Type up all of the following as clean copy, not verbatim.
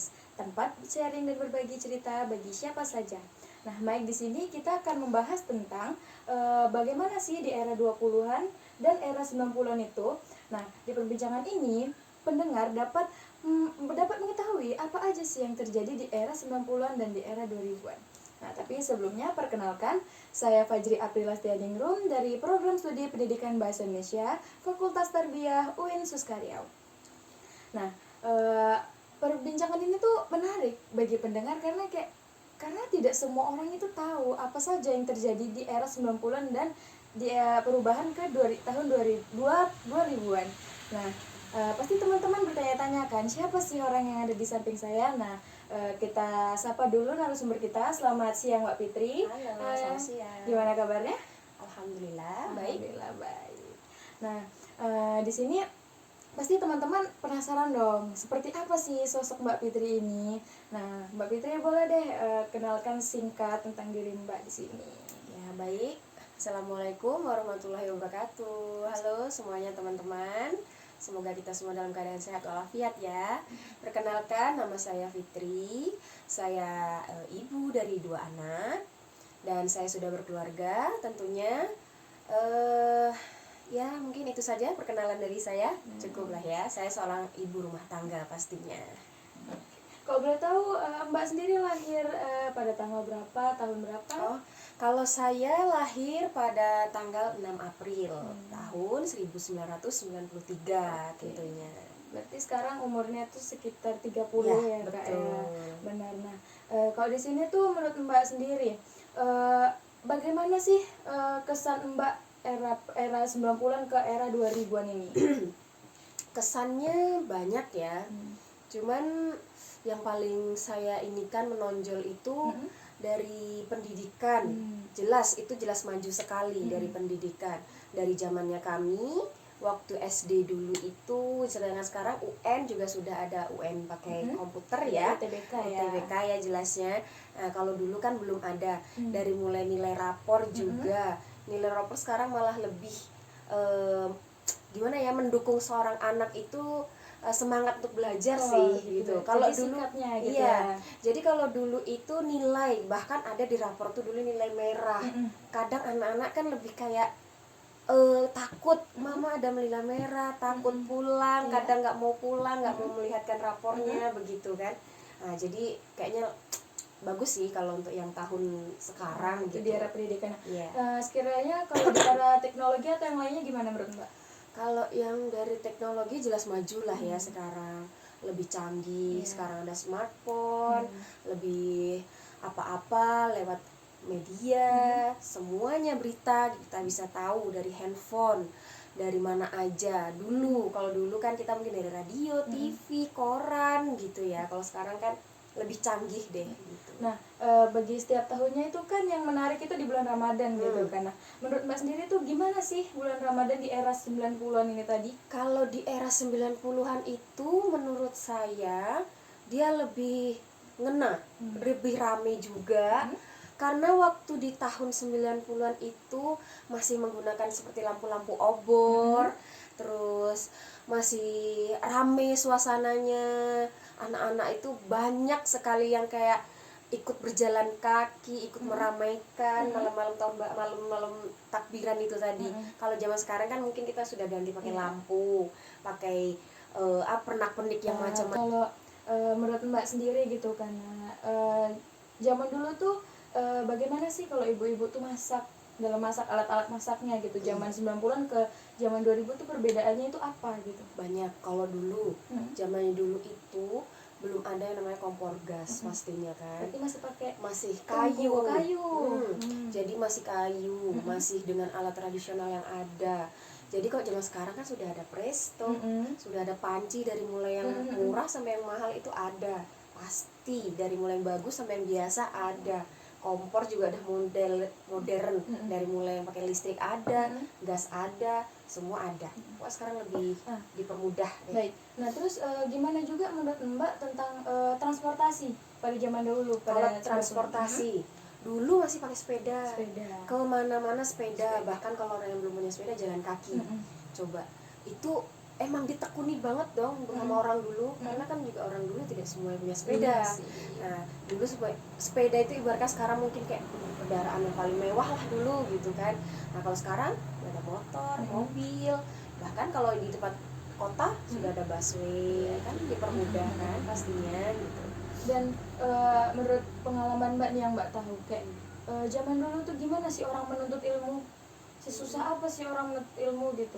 Podcast, tempat sharing dan berbagi cerita bagi siapa saja. Nah, baik di sini kita akan membahas tentang bagaimana sih di era 20-an dan era 90-an itu. Nah, di perbincangan ini pendengar dapat mengetahui apa aja sih yang terjadi di era 90-an dan di era 2000-an. Nah, tapi sebelumnya perkenalkan, saya Fajri Aprilastianingrum dari Program Studi Pendidikan Bahasa Indonesia, Fakultas Tarbiyah UIN Suskaryau. Nah, perbincangan ini tuh menarik bagi pendengar karena tidak semua orang itu tahu apa saja yang terjadi di era 90-an dan di perubahan ke tahun 2000-an. Nah, pasti teman-teman bertanya-tanya kan, siapa sih orang yang ada di samping saya? Nah, kita sapa dulu narasumber kita. Selamat siang Mbak Fitri. Halo, selamat siang. Gimana kabarnya? Alhamdulillah, Alhamdulillah baik. Nah, di sini pasti teman-teman penasaran dong, seperti apa sih sosok Mbak Fitri ini? Nah, Mbak Fitri boleh deh kenalkan singkat tentang diri Mbak di sini. ya baik. Assalamualaikum warahmatullahi wabarakatuh. Halo semuanya teman-teman. Semoga kita semua dalam keadaan sehat walafiat ya. Perkenalkan, nama saya Fitri. Saya ibu dari 2 anak dan saya sudah berkeluarga tentunya. Ya mungkin itu saja perkenalan dari saya. Cukup lah ya. Saya seorang ibu rumah tangga pastinya. Kalau boleh tahu Mbak sendiri lahir pada tanggal berapa, tahun berapa? Oh, kalau saya lahir pada tanggal 6 April tahun 1993 tentunya. Berarti sekarang umurnya tuh sekitar 30 ya, Kak betul. ya. Benar. Nah, kalau di sini tuh menurut Mbak sendiri bagaimana sih kesan Mbak era 90-an ke era 2000-an ini? Kesannya banyak ya. Cuman yang paling saya inikan menonjol itu dari pendidikan. Jelas maju sekali dari pendidikan. Dari zamannya kami waktu SD dulu itu, sedangkan sekarang UN juga sudah ada UN pakai komputer ya, UTBK ya jelasnya. Nah, kalau dulu kan belum ada. Dari mulai nilai rapor juga, nilai rapor sekarang malah lebih gimana ya, mendukung seorang anak itu semangat untuk belajar sih gitu. Kalau dulu gitu iya. ya. Jadi kalau dulu itu nilai, bahkan ada di rapor tuh dulu nilai merah. Kadang anak-anak kan lebih kayak takut, mama ada nilai merah, takut pulang, kadang nggak mau pulang, nggak mau melihatkan rapornya begitu kan. Nah, jadi kayaknya bagus sih kalau untuk yang tahun sekarang gitu. Di era pendidikan. Yeah. Sekiranya kalau di era teknologi atau yang lainnya gimana menurut Mbak? Kalau yang dari teknologi jelas maju lah ya sekarang, lebih canggih. Sekarang ada smartphone, lebih apa-apa lewat media, semuanya berita kita bisa tahu dari handphone, dari mana aja. Kalau dulu kan kita mungkin dari radio, TV, koran gitu ya. Kalau sekarang kan lebih canggih deh gitu. Nah, bagi setiap tahunnya itu kan yang menarik itu di bulan Ramadan gitu kan. Nah, menurut Mbak sendiri tuh gimana sih bulan Ramadan di era 90-an ini tadi? Kalau di era 90-an itu menurut saya dia lebih ngena, lebih rame juga. Karena waktu di tahun 90-an itu masih menggunakan seperti lampu-lampu obor, terus masih rame suasananya. Anak-anak itu banyak sekali yang kayak ikut berjalan kaki, ikut meramaikan malam-malam malam-malam takbiran itu tadi. Kalau zaman sekarang kan mungkin kita sudah ganti pakai lampu, pakai pernak-pernik yang macam-macam. Kalau menurut Mbak sendiri gitu kan, zaman dulu tuh bagaimana sih kalau ibu-ibu tuh masak, dalam masak alat-alat masaknya gitu, zaman 90-an ke zaman 2000 tuh perbedaannya itu apa gitu? Banyak. Kalau dulu zaman dulu itu belum ada yang namanya kompor gas pastinya kan. Berarti masih kayu. Jadi masih kayu, masih dengan alat tradisional yang ada. Jadi kalau zaman sekarang kan sudah ada presto, sudah ada panci, dari mulai yang murah sampai yang mahal itu ada. Pasti dari mulai yang bagus sampai yang biasa ada. Kompor juga ada modern, dari mulai yang pakai listrik ada, gas ada, semua ada. Wah, sekarang lebih dipermudah deh. Baik. Nah, terus gimana juga menurut Mbak tentang transportasi pada zaman dahulu? Kalau transportasi dulu masih pakai sepeda. Kemana-mana sepeda, bahkan kalau orang yang belum punya sepeda jalan kaki. Coba itu emang ditekuni banget dong sama orang dulu, karena kan juga orang dulu tidak semua punya sepeda. Iya sih. Nah dulu sepeda itu ibaratkan sekarang mungkin kayak kendaraan yang paling mewah lah dulu gitu kan. Nah kalau sekarang udah ada motor, mobil, bahkan kalau di tempat kota sudah ada busway, kan dipermudah kan pastinya gitu. Dan menurut pengalaman Mbak nih yang Mbak tahu, kayak zaman dulu tuh gimana sih orang menuntut ilmu? Sesusah apa sih orang menuntut ilmu gitu?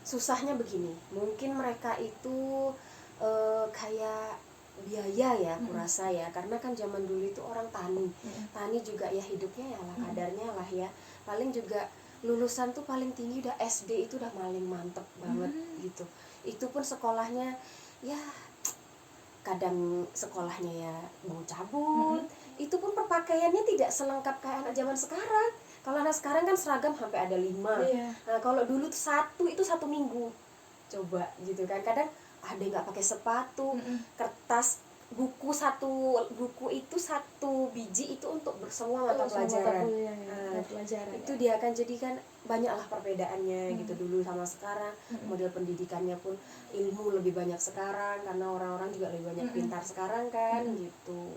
Susahnya begini, mungkin mereka itu kayak biaya ya, kurasa ya, karena kan zaman dulu itu orang tani, tani juga ya hidupnya ya lah kadarnya lah ya, paling juga lulusan tuh paling tinggi udah SD itu udah paling mantep banget gitu. Itu pun sekolahnya ya kadang sekolahnya ya mau cabut, itu pun perpakaiannya tidak selengkap kayak anak zaman sekarang. Kalau anak sekarang kan seragam sampai ada 5. Iya. Nah kalau dulu tuh satu minggu coba gitu kan, kadang ada yang nggak pakai sepatu, kertas buku itu 1 biji itu untuk semua mata pelajaran. Pelajaran Itu dia akan jadikan banyaklah perbedaannya gitu dulu sama sekarang. Model pendidikannya pun ilmu lebih banyak sekarang karena orang-orang juga lebih banyak pintar sekarang kan gitu.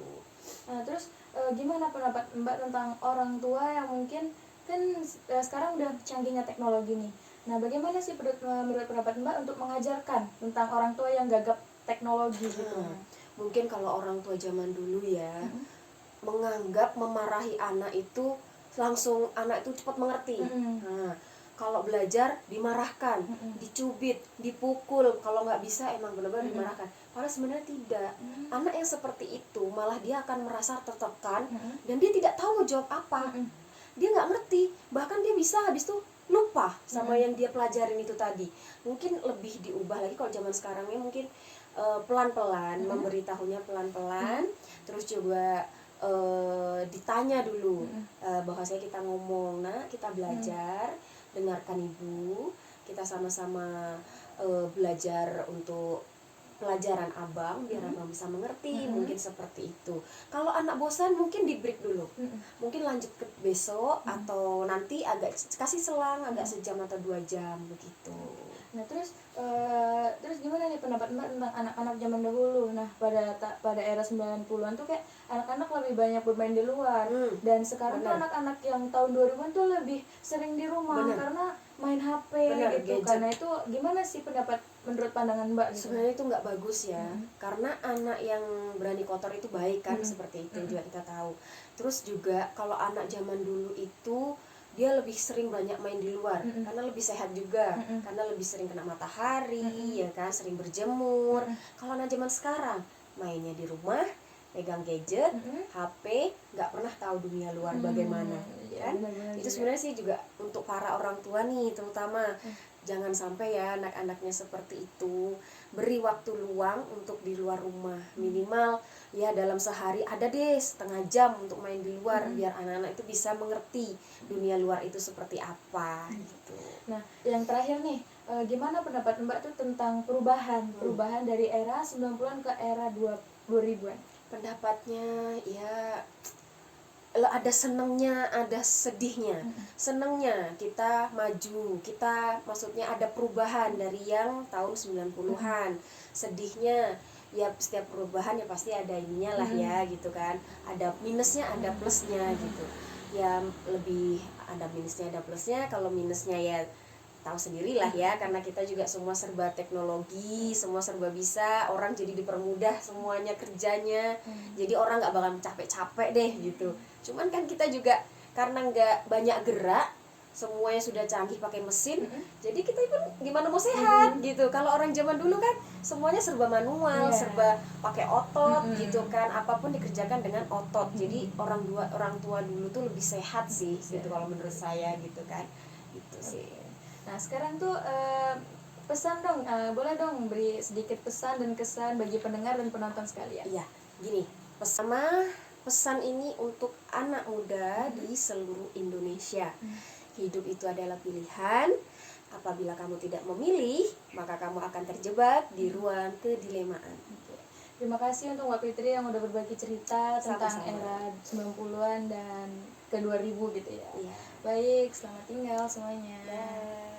Nah terus gimana pendapat Mbak tentang orang tua yang mungkin kan sekarang udah canggihnya teknologi nih. Nah bagaimana sih menurut pendapat Mbak untuk mengajarkan tentang orang tua yang gagap teknologi gitu? Mungkin kalau orang tua zaman dulu ya menganggap memarahi anak itu langsung anak itu cepat mengerti. Nah, kalau belajar dimarahkan, dicubit, dipukul, kalau nggak bisa emang benar-benar dimarahkan. Padahal sebenarnya tidak. Anak yang seperti itu malah dia akan merasa tertekan dan dia tidak tahu mau jawab apa. Dia nggak ngerti, bahkan dia bisa habis itu lupa sama yang dia pelajarin itu tadi. Mungkin lebih diubah lagi kalau zaman sekarang ya, mungkin pelan-pelan, memberitahunya pelan-pelan, terus juga ditanya dulu, bahwasanya kita ngomong, nah kita belajar, dengarkan ibu, kita sama-sama belajar untuk pelajaran abang biar abang bisa mengerti, mungkin seperti itu. Kalau anak bosan mungkin di break dulu, mungkin lanjut ke besok atau nanti agak kasih selang agak sejam atau 2 jam begitu. Nah terus gimana nih pendapat Mbak tentang anak-anak zaman dahulu? Nah pada era 90-an tuh kayak anak-anak lebih banyak bermain di luar, dan sekarang tuh anak-anak yang tahun 2000-an tuh lebih sering di rumah karena main HP gitu. Gadget. Karena itu gimana sih pendapat menurut pandangan Mbak gitu? Sebenarnya itu nggak bagus ya, karena anak yang berani kotor itu baik kan, seperti itu juga kita tahu. Terus juga kalau anak zaman dulu itu dia lebih sering banyak main di luar karena lebih sehat juga, karena lebih sering kena matahari ya kan, sering berjemur. Kalau anak zaman sekarang mainnya di rumah, pegang gadget, HP, nggak pernah tahu dunia luar bagaimana kan. Itu sebenarnya sih juga untuk para orang tua nih terutama, jangan sampai ya anak-anaknya seperti itu. Beri waktu luang untuk di luar rumah, minimal ya dalam sehari ada deh setengah jam untuk main di luar, biar anak-anak itu bisa mengerti dunia luar itu seperti apa gitu. Nah yang terakhir nih, gimana pendapat Mbak tuh tentang perubahan dari era 90-an ke era 2000-an? Pendapatnya ya ada senengnya, ada sedihnya. Senengnya kita maju, kita maksudnya ada perubahan dari yang tahun 90-an. Sedihnya ya setiap perubahan ya pasti ada ininya lah ya gitu kan. Ada minusnya, ada plusnya gitu. Ya lebih ada minusnya, ada plusnya. Kalau minusnya ya tahu sendirilah ya, karena kita juga semua serba teknologi, semua serba bisa, orang jadi dipermudah semuanya kerjanya, jadi orang nggak bakal capek-capek deh gitu. Cuman kan kita juga karena nggak banyak gerak, semuanya sudah canggih pakai mesin, jadi kita pun gimana mau sehat gitu. Kalau orang zaman dulu kan semuanya serba manual, serba pakai otot gitu kan, apapun dikerjakan dengan otot. Jadi orang tua dulu tuh lebih sehat sih gitu kalau menurut saya gitu kan, gitu sih. Nah sekarang tuh pesan dong, boleh dong beri sedikit pesan dan kesan bagi pendengar dan penonton sekalian. Iya, gini, pesan ini untuk anak muda di seluruh Indonesia. Hidup itu adalah pilihan. Apabila kamu tidak memilih, maka kamu akan terjebak di ruang kedilemaan. Terima kasih untuk Mbak Fitri yang udah berbagi cerita tentang Sama-sama. era 90-an dan ke 2000 gitu ya. Iya. Baik, selamat tinggal semuanya. Dah.